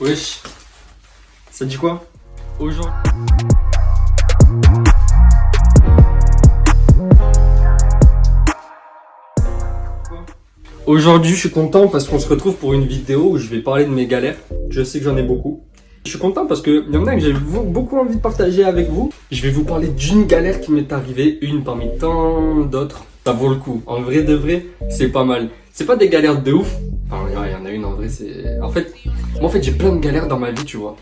Wesh, ça dit quoi? Aujourd'hui. Aujourd'hui, je suis content parce qu'on se retrouve pour une vidéo où je vais parler de mes galères. Je sais que j'en ai beaucoup. Je suis content parce qu'il y en a que j'ai beaucoup envie de partager avec vous. Je vais vous parler d'une galère qui m'est arrivée, une parmi tant d'autres. Ça vaut le coup. En vrai de vrai, c'est pas mal. C'est pas des galères de ouf. Enfin, il y en a une en vrai, c'est... En fait, j'ai plein de galères dans ma vie, tu vois.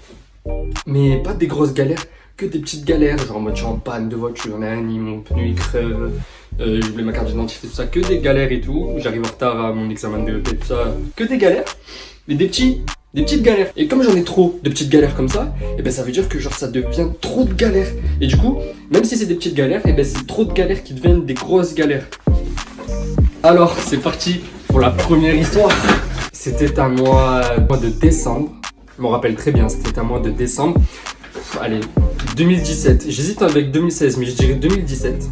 Mais pas des grosses galères, que des petites galères. Genre en mode je suis en panne de voiture, mon pneu il crève, j'oublie ma carte d'identité, tout ça. Que des galères et tout. J'arrive en retard à mon examen de EP, tout ça. Que des galères. Mais des petites galères. Et comme j'en ai trop de petites galères comme ça, et ben ça veut dire que genre ça devient trop de galères. Et du coup, même si c'est des petites galères, et ben c'est trop de galères qui deviennent des grosses galères. Alors, c'est parti pour la première histoire. C'était un mois de décembre. Je me rappelle très bien, c'était un mois de décembre. Allez, 2017. J'hésite avec 2016, mais je dirais 2017.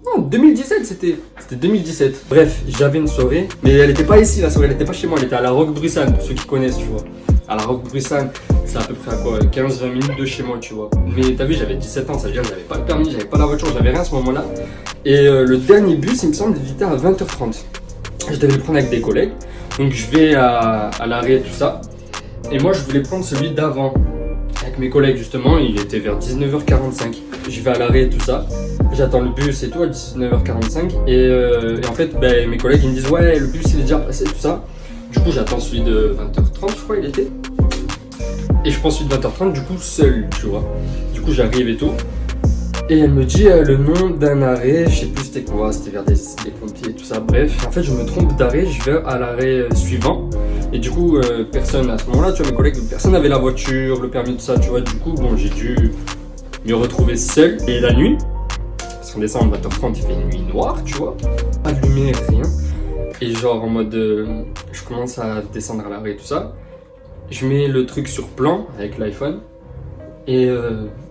Non, 2017, c'était 2017. Bref, j'avais une soirée, mais elle était pas ici, la soirée, elle était pas chez moi, elle était à la Roquebrune, pour ceux qui connaissent, tu vois. À la Roquebrune, c'est à peu près à quoi, 15-20 minutes de chez moi, tu vois. Mais t'as vu, j'avais 17 ans, ça veut dire que j'avais pas le permis, j'avais pas la voiture, j'avais rien à ce moment-là. Et le dernier bus, il me semble, il était à 20h30. Je devais le prendre avec des collègues, donc je vais à l'arrêt, tout ça. Et moi, je voulais prendre celui d'avant. Avec mes collègues, justement, il était vers 19h45. Je vais à l'arrêt, tout ça. J'attends le bus et tout à 19h45. Et en fait, mes collègues, ils me disent « Ouais, le bus, il est déjà passé, tout ça. » Du coup, j'attends celui de 20h30, je crois, il était. Et je prends celui de 20h30, du coup, seul, tu vois. Du coup, j'arrive et tout. Et elle me dit le nom d'un arrêt, je sais plus c'était quoi, c'était vers des pompiers et tout ça, bref. En fait, je me trompe d'arrêt, je vais à l'arrêt suivant. Et du coup, personne à ce moment-là, tu vois, mes collègues, personne n'avait la voiture, le permis, tout ça, tu vois. Du coup, bon, j'ai dû me retrouver seul. Et la nuit, parce qu'en décembre, 20h30, il fait une nuit noire, tu vois. Pas de lumière, rien. Et genre, en mode, je commence à descendre à l'arrêt et tout ça. Je mets le truc sur plan avec l'iPhone. Et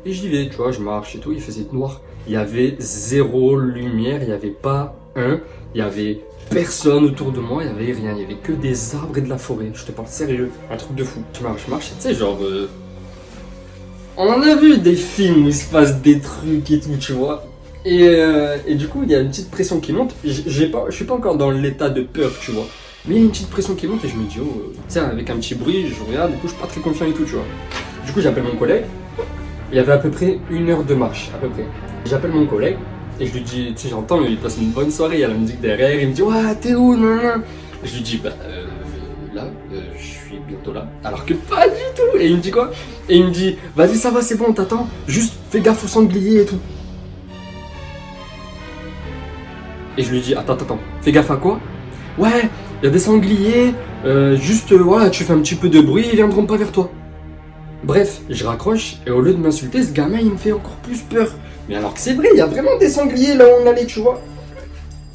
j'y vais, tu vois, je marche et tout, il faisait noir. Il y avait zéro lumière, il n'y avait pas il y avait personne autour de moi, il n'y avait rien, il y avait que des arbres et de la forêt. Je te parle sérieux, un truc de fou. Je marche, tu sais, genre... On en a vu des films où il se passe des trucs et tout, tu vois. Et du coup, il y a une petite pression qui monte. Je suis pas encore dans l'état de peur, tu vois. Mais il y a une petite pression qui monte et je me dis, oh, tiens, avec un petit bruit, je regarde, du coup, je suis pas très confiant et tout, tu vois. Du coup, j'appelle mon collègue. Il y avait à peu près 1 heure de marche, à peu près. J'appelle mon collègue et je lui dis, tu sais, j'entends, il passe une bonne soirée, il y a la musique derrière, il me dit, ouais, t'es où, nan. Je lui dis, là, je suis bientôt là. Alors que pas du tout. Et il me dit quoi? Et il me dit, vas-y, ça va, c'est bon, t'attends, juste fais gaffe aux sangliers et tout. Et je lui dis, attends, fais gaffe à quoi? Ouais, il y a des sangliers, juste, voilà, tu fais un petit peu de bruit, ils viendront pas vers toi. Bref, je raccroche et au lieu de m'insulter, ce gamin il me fait encore plus peur. Mais alors que c'est vrai, il y a vraiment des sangliers là où on allait, tu vois.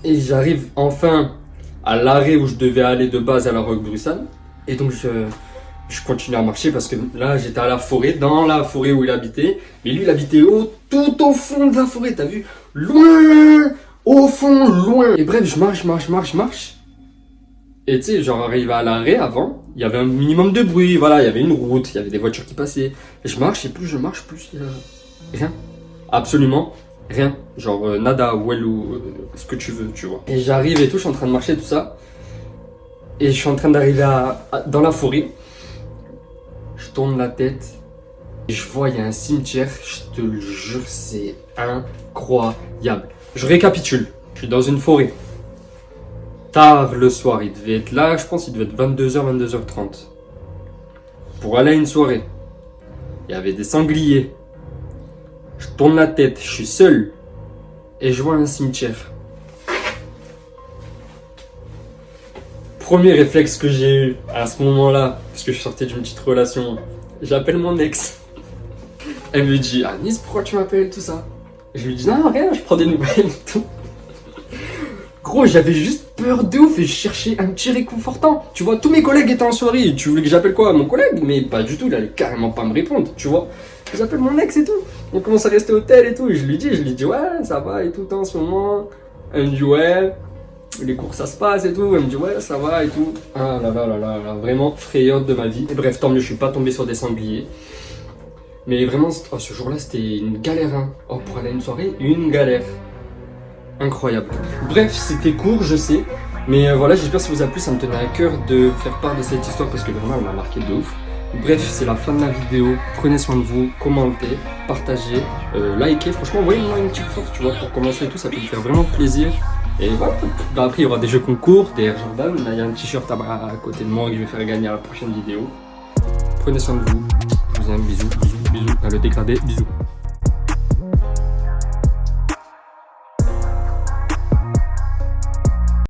Et j'arrive enfin à l'arrêt où je devais aller de base à la Roquebrune. Et donc je continue à marcher parce que là j'étais à la forêt, dans la forêt où il habitait. Mais lui il habitait tout au fond de la forêt, t'as vu? Loin, au fond, loin. Et bref, je marche. Et tu sais, genre arrivé à l'arrêt avant, il y avait un minimum de bruit, voilà, il y avait une route, il y avait des voitures qui passaient. Et je marche, et plus je marche, plus il y a rien. Absolument rien. Genre nada, well ou ce que tu veux, tu vois. Et j'arrive et tout, je suis en train de marcher, tout ça. Et je suis en train d'arriver dans la forêt. Je tourne la tête. Et je vois, il y a un cimetière, je te le jure, c'est incroyable. Je récapitule, je suis dans une forêt. Tard le soir, il devait être là, je pense qu'il devait être 22h, 22h30. Pour aller à une soirée. Il y avait des sangliers. Je tourne la tête, je suis seul. Et je vois un cimetière. Premier réflexe que j'ai eu à ce moment-là, parce que je sortais d'une petite relation, j'appelle mon ex. Elle me dit, Anis, pourquoi tu m'appelles, tout ça? Et je lui dis, non, rien, je prends des nouvelles, tout. Gros, j'avais juste peur de ouf et je cherchais un petit réconfortant. Tu vois, tous mes collègues étaient en soirée. Tu voulais que j'appelle quoi? Mon collègue? Mais pas du tout, il allait carrément pas me répondre, tu vois. J'appelle mon ex et tout. On commence à rester au hôtel et tout. Et je lui dis, ouais, ça va et tout en ce moment. Elle me dit, ouais. les cours ça se passe et tout. Elle me dit ouais ça va et tout. Ah là là là là, là, vraiment frayeur de ma vie. Et bref, tant mieux, je suis pas tombé sur des sangliers. Mais vraiment, ce jour-là c'était une galère. Hein. Oh, pour aller à une soirée, une galère. Incroyable. Bref, c'était court, je sais. Mais voilà, j'espère que ça vous a plu. Ça me tenait à cœur de faire part de cette histoire parce que vraiment elle m'a marqué de ouf. Bref, c'est la fin de la vidéo. Prenez soin de vous, commentez, partagez, likez. Franchement, envoyez-moi une petite force, tu vois, pour commencer et tout. Ça peut me faire vraiment plaisir. Et voilà. Bah, après, il y aura des jeux concours, des Air Jordan. Là, il y a un t-shirt à côté de moi que je vais faire gagner à la prochaine vidéo. Prenez soin de vous. Je vous aime. Bisous, bisous, bisous. Dans le dégradé, bisous.